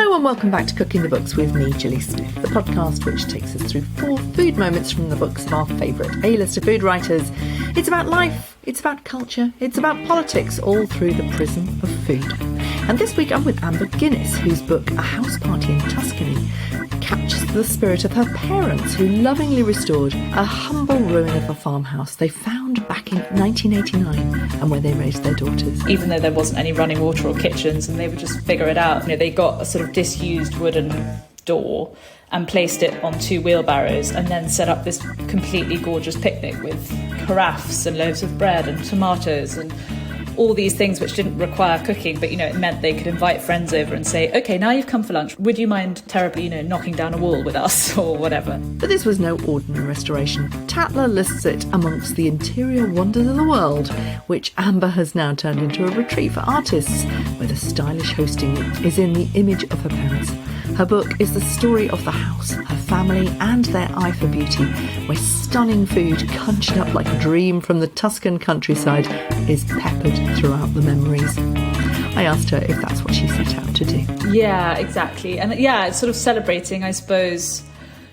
Hello and welcome back to Cooking the Books with me, Gilly Smith, the podcast which takes us through 4 food moments from the books of our favourite A-lister food writers. It's about life, it's about culture, it's about politics, all through the prism of food. And this week I'm with Amber Guinness, whose book, A House Party in Tuscany, captures the spirit of her parents who lovingly restored a humble ruin of a farmhouse they found back in 1989 and where they raised their daughters. Even though there wasn't any running water or kitchens and they would just figure it out, they got a sort of disused wooden door and placed it on 2 wheelbarrows and then set up this completely gorgeous picnic with carafes and loaves of bread and tomatoes and all these things which didn't require cooking, but, it meant they could invite friends over and say, OK, now you've come for lunch, would you mind terribly, knocking down a wall with us or whatever? But this was no ordinary restoration. Tatler lists it amongst the interior wonders of the world, which Amber has now turned into a retreat for artists, where the stylish hosting is in the image of her parents. Her book is the story of the house, her family and their eye for beauty, where stunning food conjured up like a dream from the Tuscan countryside is peppered throughout the memories. I asked her if that's what she set out to do. Yeah, exactly. And it's sort of celebrating, I suppose,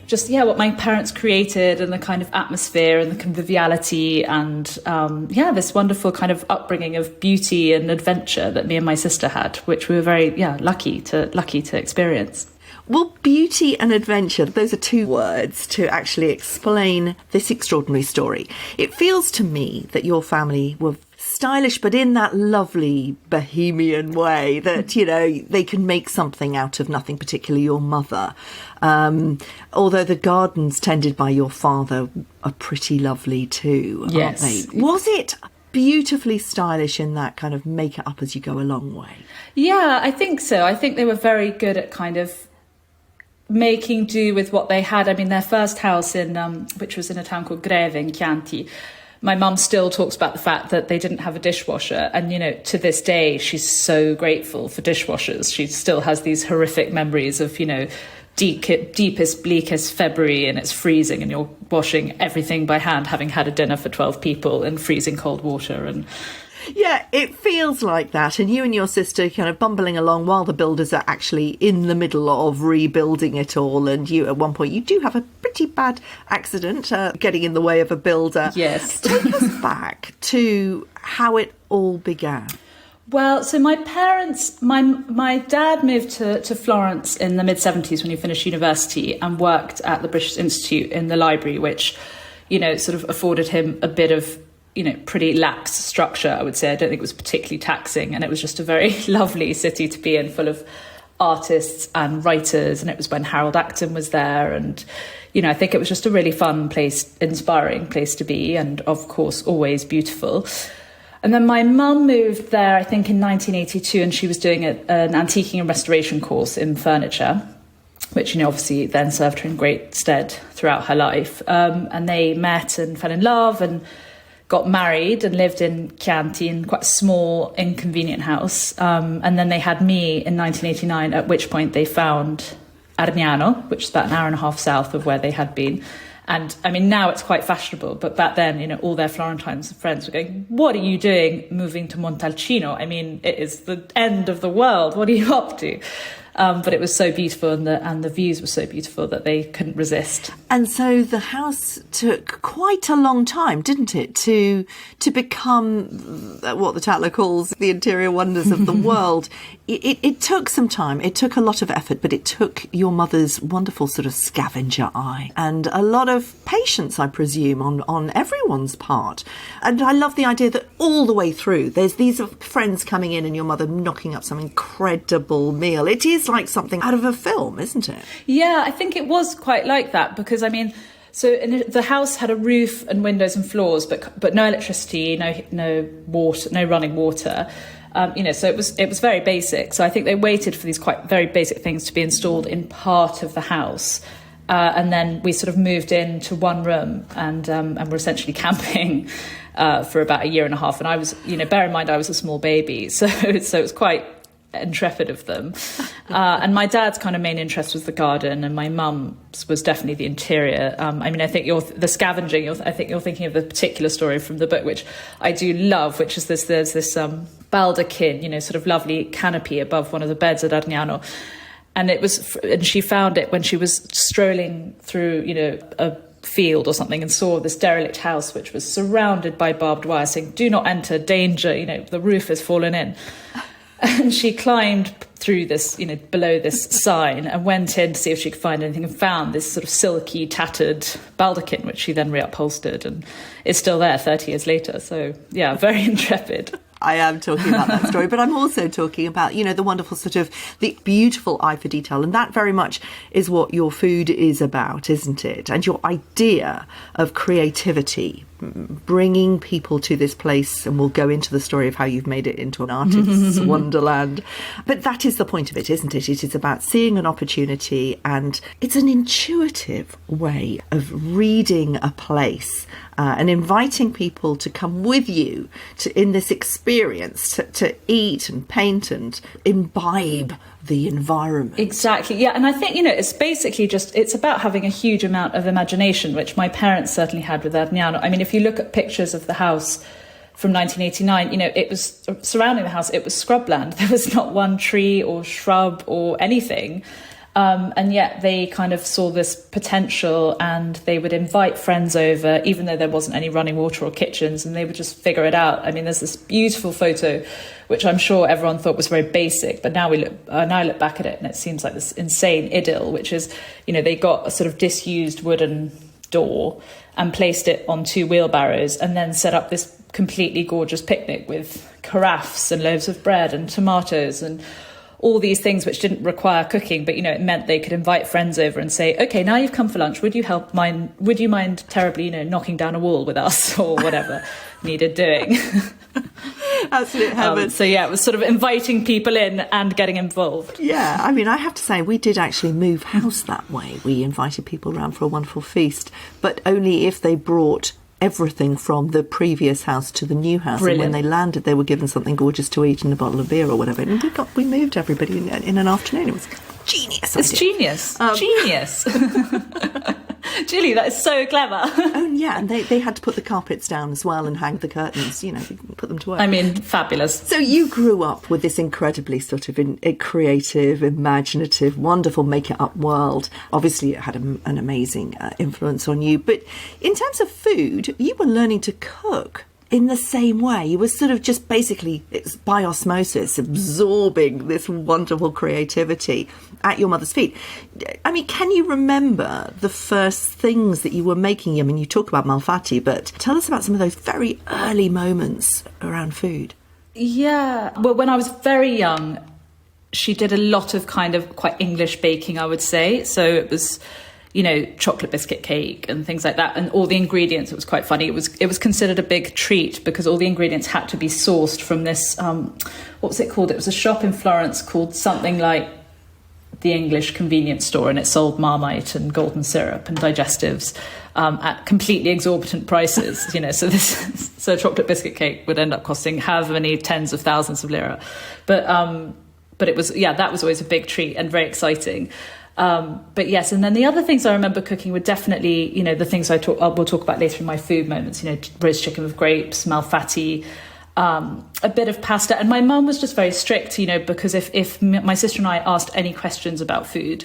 just, what my parents created and the kind of atmosphere and the conviviality and, this wonderful kind of upbringing of beauty and adventure that me and my sister had, which we were very, lucky to experience. Well, beauty and adventure, those are 2 words to actually explain this extraordinary story. It feels to me that your family were stylish, but in that lovely bohemian way that, they can make something out of nothing, particularly your mother. Although the gardens tended by your father are pretty lovely too, yes. Aren't they? Was it beautifully stylish in that kind of make it up as you go a long way? Yeah, I think so. I think they were very good at kind of making do with what they had. I mean, their first house which was in a town called Greve in Chianti, my mum still talks about the fact that they didn't have a dishwasher. And, to this day, she's so grateful for dishwashers. She still has these horrific memories of, deepest, bleakest February and it's freezing and you're washing everything by hand, having had a dinner for 12 people in freezing cold water. And yeah, it feels like that. And you and your sister kind of bumbling along while the builders are actually in the middle of rebuilding it all. And you, at one point, you do have a pretty bad accident getting in the way of a builder. Yes. Take us back to how it all began. Well, so my parents, my dad moved to Florence in the mid-70s when he finished university and worked at the British Institute in the library, which, sort of afforded him a bit of pretty lax structure, I would say. I don't think it was particularly taxing. And it was just a very lovely city to be in, full of artists and writers. And it was when Harold Acton was there. And, I think it was just a really fun place, inspiring place to be. And of course, always beautiful. And then my mum moved there, I think, in 1982. And she was doing an antiquing and restoration course in furniture, which, obviously then served her in great stead throughout her life. And they met and fell in love and got married and lived in Chianti in quite a small, inconvenient house. And then they had me in 1989, at which point they found Arniano, which is about an hour and a half south of where they had been. And I mean, now it's quite fashionable, but back then, all their Florentines friends were going, what are you doing moving to Montalcino? I mean, it is the end of the world. What are you up to? But it was so beautiful and the views were so beautiful that they couldn't resist. And so the house took quite a long time, didn't it, to become what the Tatler calls the interior wonders of the world. It took some time. It took a lot of effort, but it took your mother's wonderful sort of scavenger eye and a lot of patience, I presume, on everyone's part. And I love the idea that all the way through, there's these friends coming in and your mother knocking up some incredible meal. It is like something out of a film, isn't it? Yeah, I think it was quite like that because, I mean, so the house had a roof and windows and floors, but no electricity, no water, no running water. So it was very basic. So I think they waited for these quite very basic things to be installed in part of the house. And then we sort of moved into one room and were essentially camping for about a year and a half. And I was, bear in mind, I was a small baby. So it was quite intrepid of them. And my dad's kind of main interest was the garden, and my mum's was definitely the interior. I think the scavenging, I think you're thinking of the particular story from the book, which I do love, which is there's this baldachin, sort of lovely canopy above one of the beds at Arniano. and she found it when she was strolling through, a field or something, and saw this derelict house which was surrounded by barbed wire saying, "Do not enter, danger, the roof has fallen in." And she climbed through this, below this sign, and went in to see if she could find anything, and found this sort of silky, tattered baldachin, which she then reupholstered, and is still there 30 years later. So, yeah, very intrepid. I am talking about that story, but I'm also talking about, the wonderful sort of the beautiful eye for detail. And that very much is what your food is about, isn't it? And your idea of creativity, bringing people to this place. And we'll go into the story of how you've made it into an artist's wonderland. But that is the point of it, isn't it? It is about seeing an opportunity, and it's an intuitive way of reading a place and inviting people to come with you in this experience to eat and paint and imbibe the environment. Exactly, yeah. And I think, it's basically it's about having a huge amount of imagination, which my parents certainly had with Arniano. I mean, if you look at pictures of the house from 1989, it was surrounding the house, it was scrubland. There was not one tree or shrub or anything. And yet they kind of saw this potential, and they would invite friends over, even though there wasn't any running water or kitchens, and they would just figure it out. I mean, there's this beautiful photo, which I'm sure everyone thought was very basic, but now I look back at it and it seems like this insane idyll, which is, they got a sort of disused wooden door and placed it on 2 wheelbarrows, and then set up this completely gorgeous picnic with carafes and loaves of bread and tomatoes and all these things which didn't require cooking, but it meant they could invite friends over and say, "Okay, now you've come for lunch, would you mind terribly, knocking down a wall with us," or whatever needed doing. Absolute heaven. So yeah, it was sort of inviting people in and getting involved. Yeah, I mean, I have to say, we did actually move house that way. We invited people around for a wonderful feast, but only if they brought everything from the previous house to the new house. Brilliant. And when they landed, they were given something gorgeous to eat and a bottle of beer or whatever. And we moved everybody in an afternoon. It was genius. It's genius. Genius. Gilly, that is so clever. Oh, yeah, and they had to put the carpets down as well and hang the curtains, put them to work. I mean, fabulous. So you grew up with this incredibly sort of creative, imaginative, wonderful make-it-up world. Obviously, it had an amazing influence on you. But in terms of food, you were learning to cook in the same way. You were sort of just basically, it's by osmosis, absorbing this wonderful creativity at your mother's feet. I mean, can you remember the first things that you were making? I mean, you talk about malfatti, but tell us about some of those very early moments around food. Yeah, well, when I was very young, she did a lot of kind of quite English baking, I would say. So it was, chocolate biscuit cake and things like that. And all the ingredients, it was quite funny. It was considered a big treat because all the ingredients had to be sourced from this, what was it called? It was a shop in Florence called something like the English Convenience Store, and it sold Marmite and golden syrup and digestives at completely exorbitant prices. So a chocolate biscuit cake would end up costing however many tens of thousands of lira. But it was, that was always a big treat and very exciting. But yes, and then the other things I remember cooking were definitely, the things we'll talk about later in my food moments, roast chicken with grapes, malfatti, a bit of pasta. And my mum was just very strict, because if my sister and I asked any questions about food,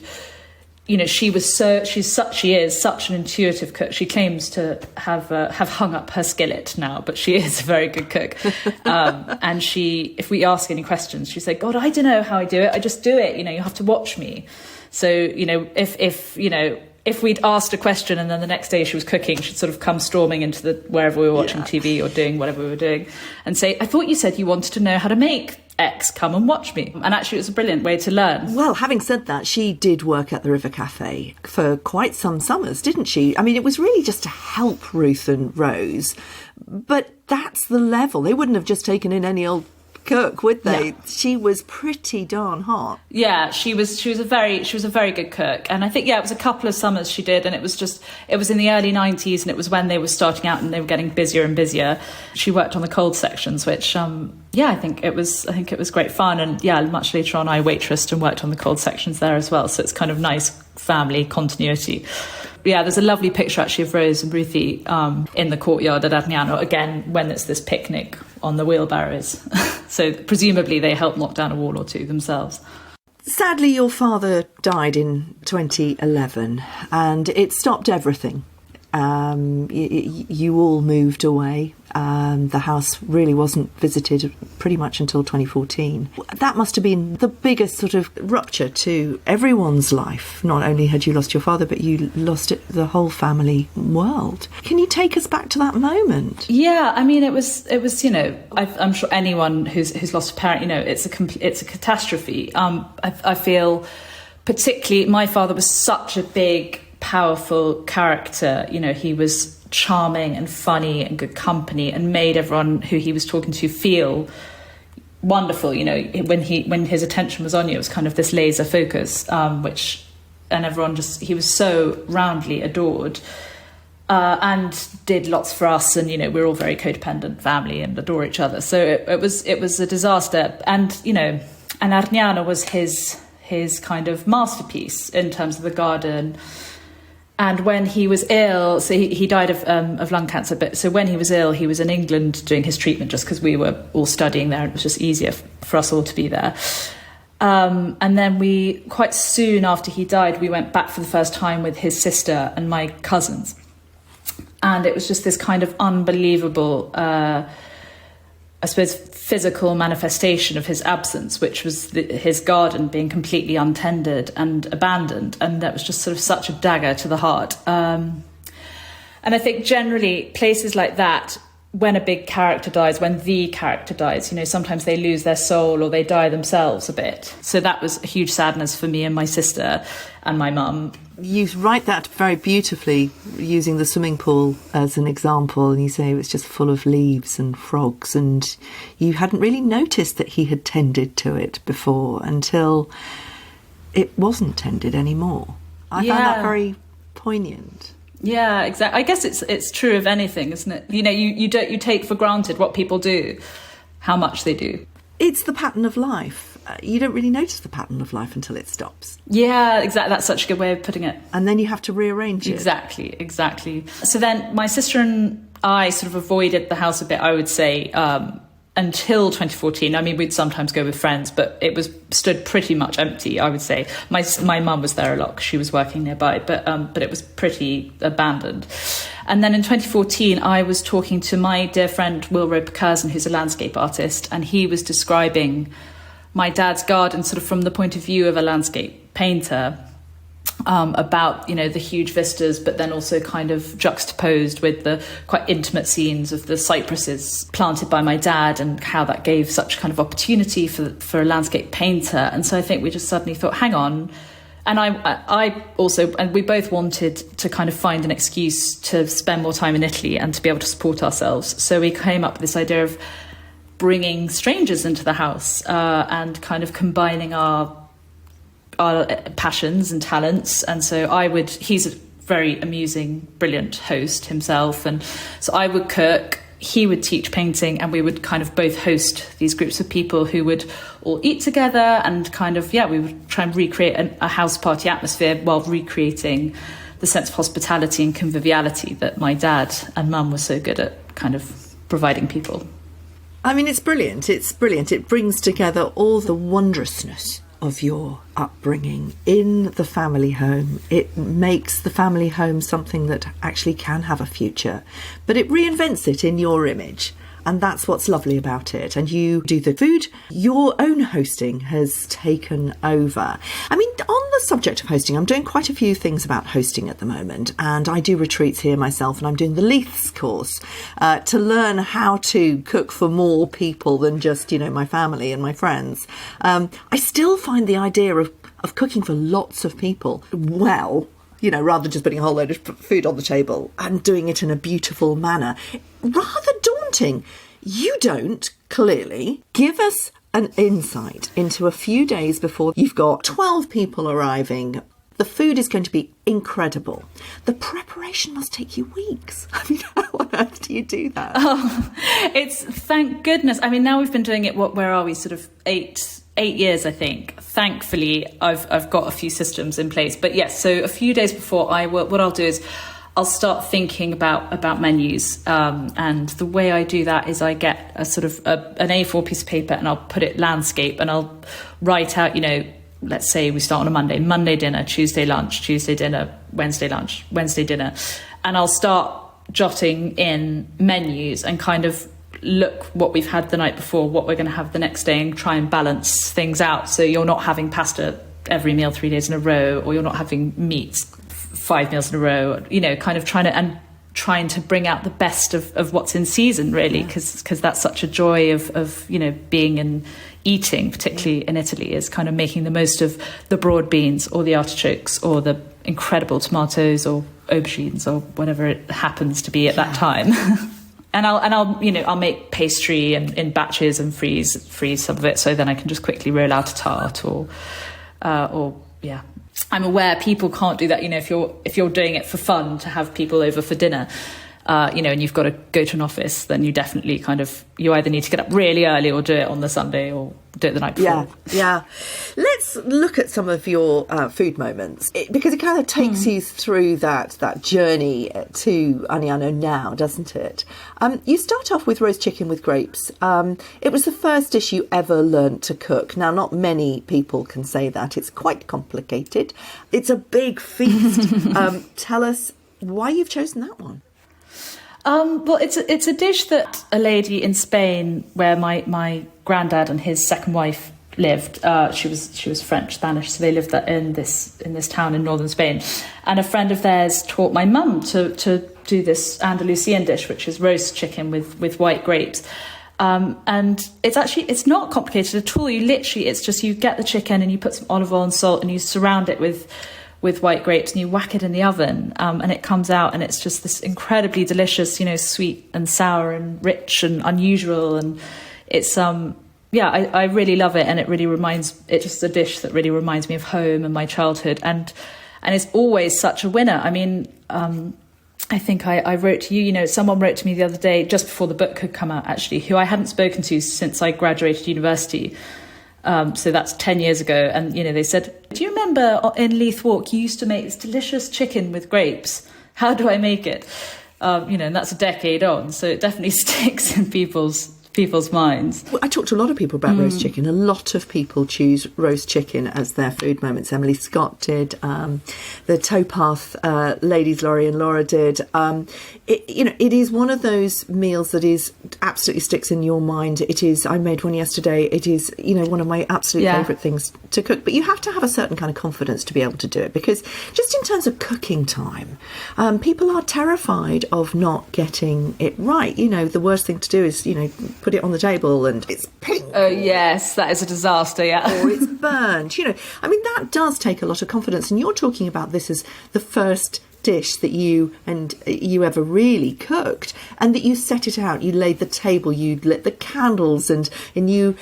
she is such an intuitive cook. She claims to have hung up her skillet now, but she is a very good cook. And if we ask any questions, she said, "God, I don't know how I do it. I just do it. You have to watch me." So, if we'd asked a question and then the next day she was cooking, she'd sort of come storming into wherever we were watching TV or doing whatever we were doing and say, "I thought you said you wanted to know how to make X, come and watch me." And actually it was a brilliant way to learn. Well, having said that, she did work at the River Cafe for quite some summers, didn't she? I mean, it was really just to help Ruth and Rose, but that's the level. They wouldn't have just taken in any old cook, would they? Yeah. She was pretty darn hot. Yeah, she was a very good cook. And I think, it was a couple of summers she did, and it was in the early 90s, and it was when they were starting out and they were getting busier and busier. She worked on the cold sections, which I think it was great fun. And much later on I waitressed and worked on the cold sections there as well. So it's kind of nice family continuity. Yeah, there's a lovely picture actually of Rose and Ruthie in the courtyard at Arniano, again, when it's this picnic on the wheelbarrows. So presumably they helped knock down a wall or two themselves. Sadly, your father died in 2011 and it stopped everything. You all moved away. The house really wasn't visited pretty much until 2014. That must have been the biggest sort of rupture to everyone's life. Not only had you lost your father, but you lost the whole family world. Can you take us back to that moment? Yeah, I mean, it was I'm sure anyone who's lost a parent, it's a catastrophe. I feel particularly my father was such a big, powerful character. He was charming and funny and good company and made everyone who he was talking to feel wonderful. When his attention was on you, it was kind of this laser focus, and everyone he was so roundly adored, and did lots for us. And we're all very codependent family and adore each other. So it was a disaster. And and Arniano was his kind of masterpiece in terms of the garden. And when he was ill, so he died of lung cancer, but so when he was ill, he was in England doing his treatment just because we were all studying there and it was just easier for us all to be there. And then quite soon after he died, we went back for the first time with his sister and my cousins. And it was just this kind of unbelievable, I suppose, physical manifestation of his absence, which was his garden being completely untended and abandoned. And that was just sort of such a dagger to the heart. And I think generally places like that, when a big character dies, when the character dies, sometimes they lose their soul or they die themselves a bit. So that was a huge sadness for me and my sister and my mum. You write that very beautifully using the swimming pool as an example, and you say it was just full of leaves and frogs, and you hadn't really noticed that he had tended to it before until it wasn't tended anymore. I found that very poignant. Yeah, exactly. I guess it's true of anything, isn't it? You take for granted what people do, how much they do. It's the pattern of life. You don't really notice the pattern of life until it stops. Yeah, exactly. That's such a good way of putting it. And then you have to rearrange it. Exactly. So then my sister and I sort of avoided the house a bit, I would say, until 2014. I mean, we'd sometimes go with friends, but it was stood pretty much empty, I would say. My mum was there a lot because she was working nearby, but it was pretty abandoned. And then in 2014, I was talking to my dear friend Will Roper-Curzon, who's a landscape artist, and he was describing my dad's garden sort of from the point of view of a landscape painter, about the huge vistas, but then also kind of juxtaposed with the quite intimate scenes of the cypresses planted by my dad, and how that gave such kind of opportunity for a landscape painter. And so I think we just suddenly thought, hang on. And I also, and we both wanted to kind of find an excuse to spend more time in Italy and to be able to support ourselves. So we came up with this idea of bringing strangers into the house, and kind of combining our passions and talents. And so he's a very amusing, brilliant host himself. And so I would cook, he would teach painting, and we would kind of both host these groups of people who would all eat together and kind of, we would try and recreate a house party atmosphere while recreating the sense of hospitality and conviviality that my dad and mum were so good at kind of providing people. I mean, it's brilliant. It's brilliant. It brings together all the wondrousness of your upbringing in the family home. It makes the family home something that actually can have a future, but it reinvents it in your image. And that's what's lovely about it. And you do the food. Your own hosting has taken over. I mean, on the subject of hosting, I'm doing quite a few things about hosting at the moment. And I do retreats here myself, and I'm doing the Leiths course to learn how to cook for more people than just, my family and my friends. I still find the idea of cooking for lots of people rather than just putting a whole load of food on the table and doing it in a beautiful manner, rather daunting. You don't, clearly. Give us an insight into a few days before you've got 12 people arriving. The food is going to be incredible. The preparation must take you weeks. I mean, how on earth do you do that? Oh, it's, thank goodness. I mean, now we've been doing it, where are we, sort of 8 years, I think. Thankfully, I've got a few systems in place. But yes, so a few days before what I'll do is I'll start thinking about menus. And the way I do that is I get a sort of an A4 piece of paper, and I'll put it landscape, and I'll write out, let's say we start on a Monday dinner, Tuesday lunch, Tuesday dinner, Wednesday lunch, Wednesday dinner. And I'll start jotting in menus and kind of look what we've had the night before, what we're going to have the next day, and try and balance things out. So you're not having pasta every meal 3 days in a row, or you're not having meat 5 meals in a row, kind of trying to bring out the best of what's in season, really, because that's such a joy of being and eating, particularly in Italy, is kind of making the most of the broad beans or the artichokes or the incredible tomatoes or aubergines or whatever it happens to be at that time. And I'll make pastry in batches and freeze some of it, so then I can just quickly roll out a tart or I'm aware people can't do that. If you're doing it for fun to have people over for dinner, and you've got to go to an office, then you definitely you either need to get up really early or do it on the Sunday or do it the night before. Yeah. Let's look at some of your food moments, because it kind of takes you through that journey to Arniano now, doesn't it? You start off with roast chicken with grapes. It was the first dish you ever learnt to cook. Now, not many people can say that. It's quite complicated. It's a big feast. Tell us why you've chosen that one. Well, it's a dish that a lady in Spain, where my granddad and his second wife lived. She was French, Spanish, so they lived in this town in northern Spain. And a friend of theirs taught my mum to do this Andalusian dish, which is roast chicken with white grapes. And it's not complicated at all. You get the chicken and you put some olive oil and salt and you surround it with white grapes and you whack it in the oven, and it comes out and it's just this incredibly delicious, sweet and sour and rich and unusual, and it's I really love it, and it's just a dish that really reminds me of home and my childhood, and it's always such a winner. I mean, I think I wrote to you, someone wrote to me the other day, just before the book had come out, actually, who I hadn't spoken to since I graduated university. So that's 10 years ago. And, they said, do you remember in Leith Walk, you used to make this delicious chicken with grapes? How do I make it? And that's a decade on. So it definitely sticks in people's minds. Well, I talk to a lot of people about roast chicken. A lot of people choose roast chicken as their food moments. Emily Scott did. The Towpath ladies, Laurie and Laura did. It is one of those meals that is absolutely sticks in your mind. It is. I made one yesterday. It is, one of my absolute favourite things to cook. But you have to have a certain kind of confidence to be able to do it, because just in terms of cooking time, people are terrified of not getting it right. The worst thing to do is, put it on the table and it's pink. Oh, yes, that is a disaster, yeah. Or it's burnt. That does take a lot of confidence. And you're talking about this as the first dish that you ever really cooked, and that you set it out, you laid the table, you lit the candles, and you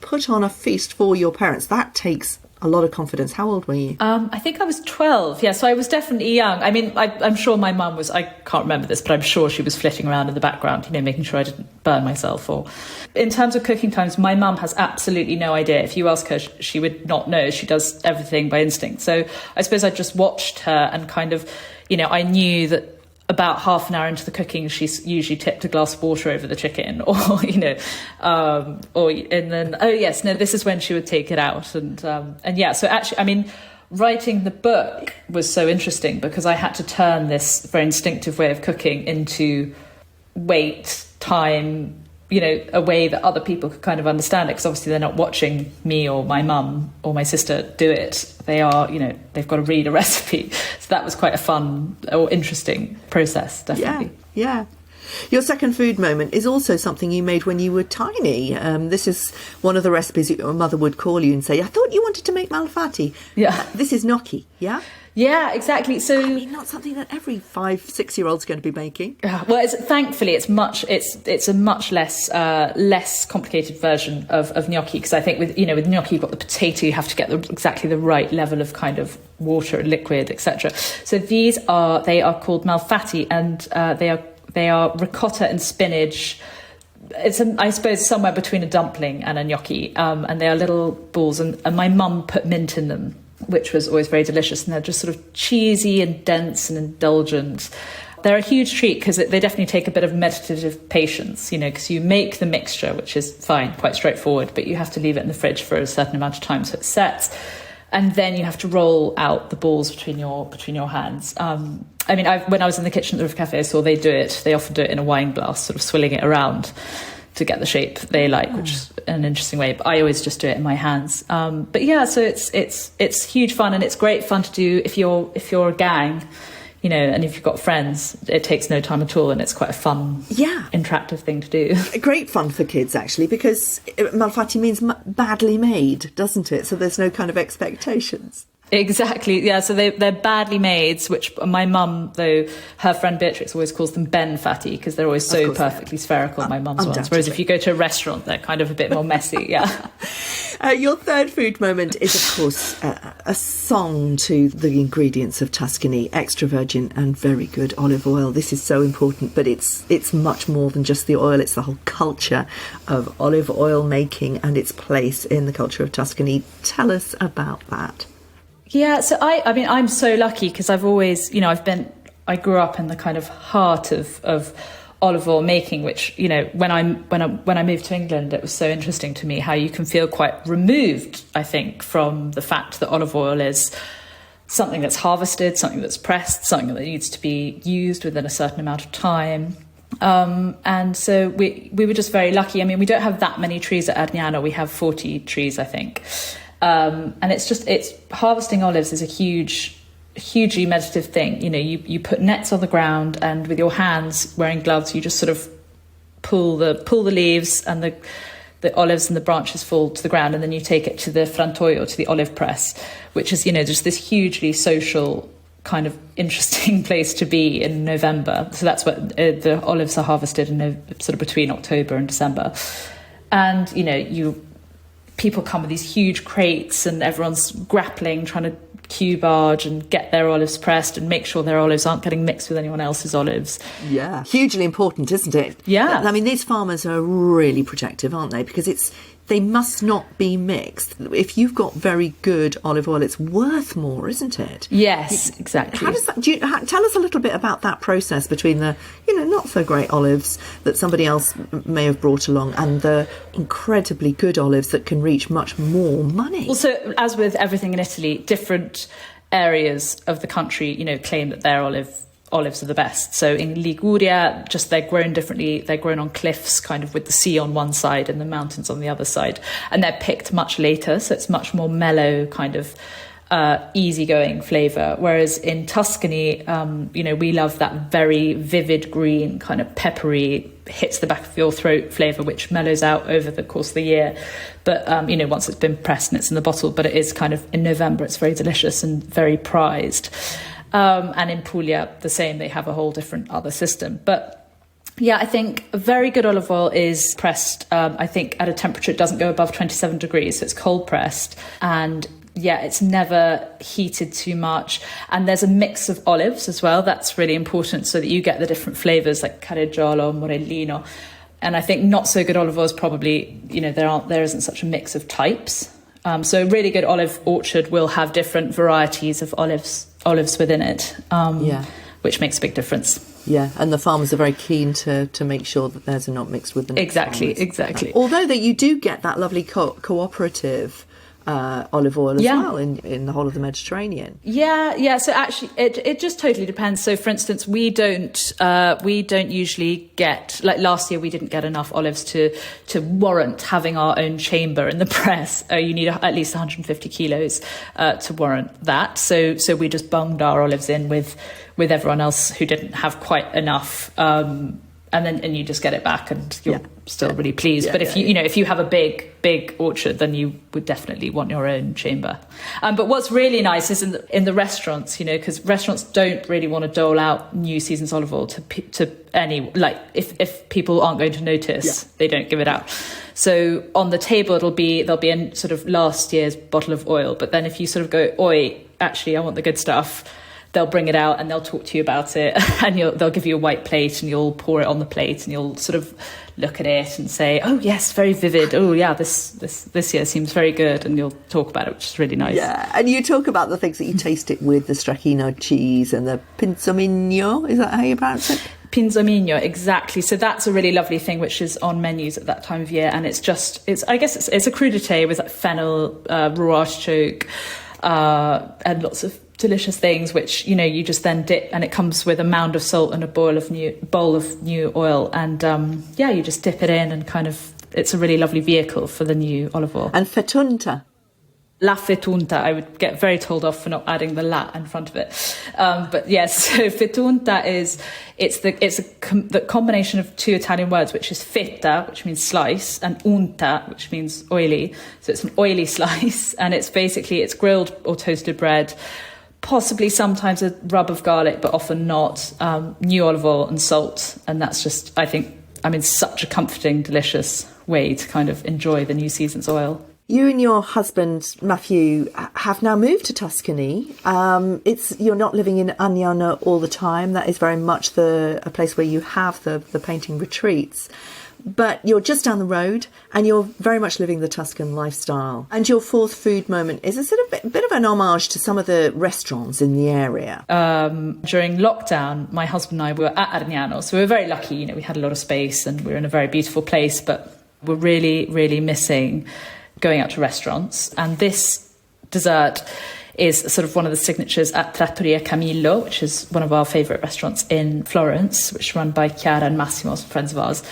put on a feast for your parents. That takes a lot of confidence. How old were you? I think I was 12. Yeah, so I was definitely young. I mean, I'm sure my mum was, I can't remember this, but I'm sure she was flitting around in the background, making sure I didn't burn myself. Or in terms of cooking times, my mum has absolutely no idea. If you ask her, she would not know. She does everything by instinct. So I suppose I just watched her and kind of, I knew that about half an hour into the cooking, she's usually tipped a glass of water over the chicken, and then, oh yes, no, this is when she would take it out. And so actually, writing the book was so interesting because I had to turn this very instinctive way of cooking into weight, time, a way that other people could kind of understand it, because obviously they're not watching me or my mum or my sister do it. They are, they've got to read a recipe. So that was quite a fun or interesting process, definitely. Yeah. Your second food moment is also something you made when you were tiny. This is one of the recipes that your mother would call you and say, I thought you wanted to make malfatti. Yeah. This is gnocchi, yeah? Yeah, exactly. So not something that every 5-6-year-old's going to be making. Well, thankfully, it's a much less complicated version of gnocchi, because I think with gnocchi, you've got the potato, you have to get exactly the right level of kind of water and liquid, etc. So they are called malfatti, and they are ricotta and spinach. It's I suppose somewhere between a dumpling and a gnocchi, and they are little balls, and my mum put mint in them, which was always very delicious, and they're just sort of cheesy and dense and indulgent. they're a huge treat because they definitely take a bit of meditative patience, because you make the mixture, which is fine, quite straightforward, but you have to leave it in the fridge for a certain amount of time so it sets. And then you have to roll out the balls between your hands. When I was in the kitchen at the River Cafe, I saw they do it. They often do it in a wine glass, sort of swilling it around to get the shape they like, which is an interesting way. But I always just do it in my hands. So it's huge fun, and it's great fun to do if you're a gang. And if you've got friends, it takes no time at all, and it's quite a fun, interactive thing to do. Great fun for kids, actually, because malfatti means badly made, doesn't it? So there's no kind of expectations. Exactly, yeah. So they're badly made, which my mum, though, her friend Beatrix always calls them Ben Fatty because they're always so perfectly spherical, my mum's ones. Whereas if you go to a restaurant, they're kind of a bit more messy, yeah. Your third food moment is, of course, a song to the ingredients of Tuscany, extra virgin and very good olive oil. This is so important, but it's much more than just the oil. It's the whole culture of olive oil making and its place in the culture of Tuscany. Tell us about that. Yeah, so I'm so lucky because I've always, I grew up in the kind of heart of olive oil making, which, when I moved to England, it was so interesting to me how you can feel quite removed, I think, from the fact that olive oil is something that's harvested, something that's pressed, something that needs to be used within a certain amount of time. And so we were just very lucky. We don't have that many trees at Arniano. We have 40 trees, I think. And it's harvesting olives is a hugely meditative thing. You put nets on the ground, and with your hands wearing gloves, you just sort of pull the leaves, and the olives and the branches fall to the ground, and then you take it to the frantoio, to the olive press, which is, just this hugely social kind of interesting place to be in November. So that's what the olives are harvested in sort of between October and December. And, people come with these huge crates, and everyone's grappling, trying to queue barge and get their olives pressed and make sure their olives aren't getting mixed with anyone else's olives. Yeah. Hugely important, isn't it? Yeah. These farmers are really protective, aren't they? Because they must not be mixed. If you've got very good olive oil, it's worth more, isn't it? Yes, exactly. How does that? Tell us a little bit about that process between the, not so great olives that somebody else may have brought along and the incredibly good olives that can reach much more money. Also, as with everything in Italy, different areas of the country, claim that their olives are the best. So in Liguria, just they're grown differently. They're grown on cliffs, kind of with the sea on one side and the mountains on the other side. And they're picked much later, so it's much more mellow, kind of easygoing flavour. Whereas in Tuscany, we love that very vivid green, kind of peppery, hits the back of your throat flavour, which mellows out over the course of the year. But, once it's been pressed and it's in the bottle, but it is kind of, in November, it's very delicious and very prized. And in Puglia, the same, they have a whole different other system. But yeah, I think a very good olive oil is pressed, I think, at a temperature it doesn't go above 27 degrees. So it's cold pressed. And yeah, it's never heated too much. And there's a mix of olives as well. That's really important so that you get the different flavours like Carreggiolo, Morellino. And I think not so good olive oils probably, there isn't such a mix of types. So a really good olive orchard will have different varieties of olives within it, which makes a big difference. Yeah, and the farmers are very keen to make sure that theirs are not mixed with the next Exactly. Although that you do get that lovely cooperative olive oil as well in the whole of the Mediterranean. Yeah. So actually, it just totally depends. So, for instance, we don't usually get, like last year, we didn't get enough olives to warrant having our own chamber in the press. You need at least 150 kilos to warrant that. So we just bunged our olives in with everyone else who didn't have quite enough. And you just get it back, and you're still really pleased. But if you have a big orchard, then you would definitely want your own chamber. But what's really nice is in the restaurants, because restaurants don't really want to dole out new season's olive oil to any, like if people aren't going to notice, they don't give it out. So on the table there'll be a sort of last year's bottle of oil. But then if you sort of go, oi, actually I want the good stuff, they'll bring it out and they'll talk to you about it, and they'll give you a white plate and you'll pour it on the plate and you'll sort of look at it and say, oh yes, very vivid. Oh yeah, this year seems very good, and you'll talk about it, which is really nice. Yeah, and you talk about the things that you taste it with, the stracchino cheese and the pinzomino. Is that how you pronounce it? Pinzomino, exactly. So that's a really lovely thing which is on menus at that time of year, and it's a crudité with like fennel, raw artichoke, and lots of delicious things which you just then dip, and it comes with a mound of salt and a bowl of new oil, and you just dip it in, and kind of it's a really lovely vehicle for the new olive oil. And fetunta. La fetunta, I would get very told off for not adding the la in front of it. But yes, so fetunta it's the combination of two Italian words, which is fetta, which means slice, and unta, which means oily. So it's an oily slice, and it's grilled or toasted bread, possibly sometimes a rub of garlic, but often not, new olive oil and salt. And that's just, I think, such a comforting, delicious way to kind of enjoy the new season's oil. You and your husband, Matthew, have now moved to Tuscany. You're not living in Arniano all the time. That is very much a place where you have the painting retreats. But you're just down the road and you're very much living the Tuscan lifestyle. And your fourth food moment is a sort of bit of an homage to some of the restaurants in the area. During lockdown, my husband and I were at Arniano. So we were very lucky. We had a lot of space and we were in a very beautiful place, but we're really, really missing going out to restaurants. And this dessert is sort of one of the signatures at Trattoria Camillo, which is one of our favourite restaurants in Florence, which is run by Chiara and Massimo, some friends of ours.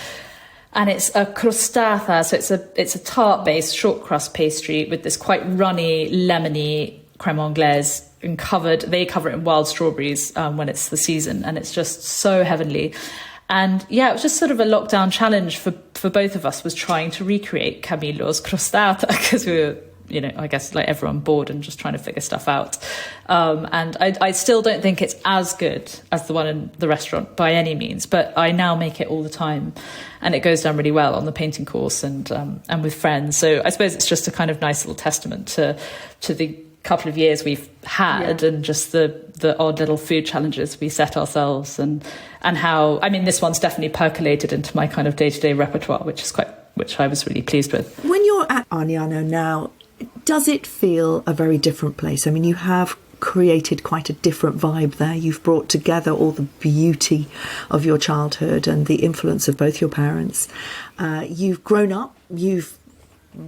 And it's a crostata, so it's a tart-based short crust pastry with this quite runny, lemony crème anglaise, and they cover it in wild strawberries when it's the season, and it's just so heavenly. And yeah, it was just sort of a lockdown challenge for both of us, was trying to recreate Camillo's crostata, because we were, I guess like everyone, bored and just trying to figure stuff out. And I still don't think it's as good as the one in the restaurant by any means, but I now make it all the time, and it goes down really well on the painting course and with friends. So I suppose it's just a kind of nice little testament to the couple of years we've had, and just the odd little food challenges we set ourselves, and how, this one's definitely percolated into my kind of day-to-day repertoire, which I was really pleased with. When you're at Arniano now, does it feel a very different place? You have created quite a different vibe there. You've brought together all the beauty of your childhood and the influence of both your parents. You've grown up, you've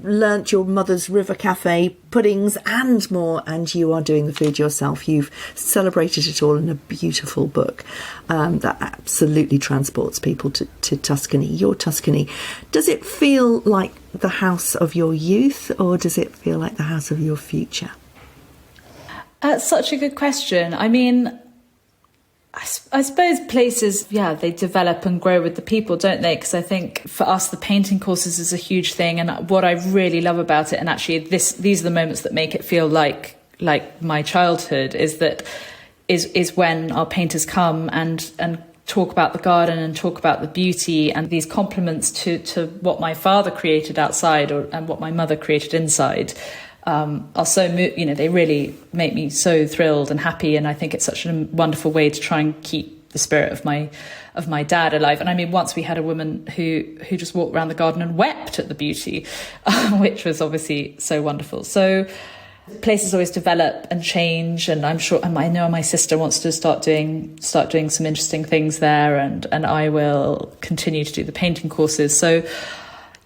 learnt your mother's River Cafe puddings and more, and you are doing the food yourself. You've celebrated it all in a beautiful book that absolutely transports people to Tuscany, your Tuscany. Does it feel like the house of your youth, or does it feel like the house of your future? That's such a good question. I suppose places, they develop and grow with the people, don't they? Because I think for us, the painting courses is a huge thing. And what I really love about it, and actually these are the moments that make it feel like my childhood, is when our painters come and talk about the garden and talk about the beauty, and these compliments to what my father created outside and what my mother created inside. Are so, they really make me so thrilled and happy, and I think it's such a wonderful way to try and keep the spirit of my dad alive. And once we had a woman who just walked around the garden and wept at the beauty, which was obviously so wonderful. So places always develop and change, and I'm sure, and I know my sister wants to start doing some interesting things there, and I will continue to do the painting courses. So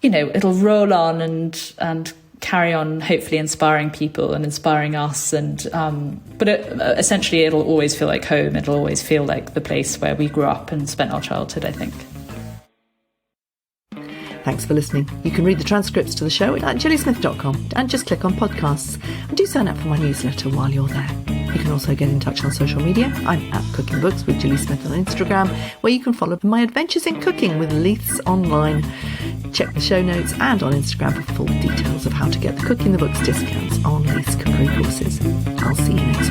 it'll roll on and carry on, hopefully inspiring people and inspiring us, but essentially it'll always feel like home. It'll always feel like the place where we grew up and spent our childhood, I think. Thanks for listening. You can read the transcripts to the show at gillysmith.com and just click on podcasts, and do sign up for my newsletter while you're there. You can also get in touch on social media. I'm at Cooking Books with Gilly Smith on Instagram, where you can follow my adventures in cooking with Leiths online. Check the show notes and on Instagram for full details of how to get the Cooking the Books discounts on Leiths cookery courses. I'll see you next week.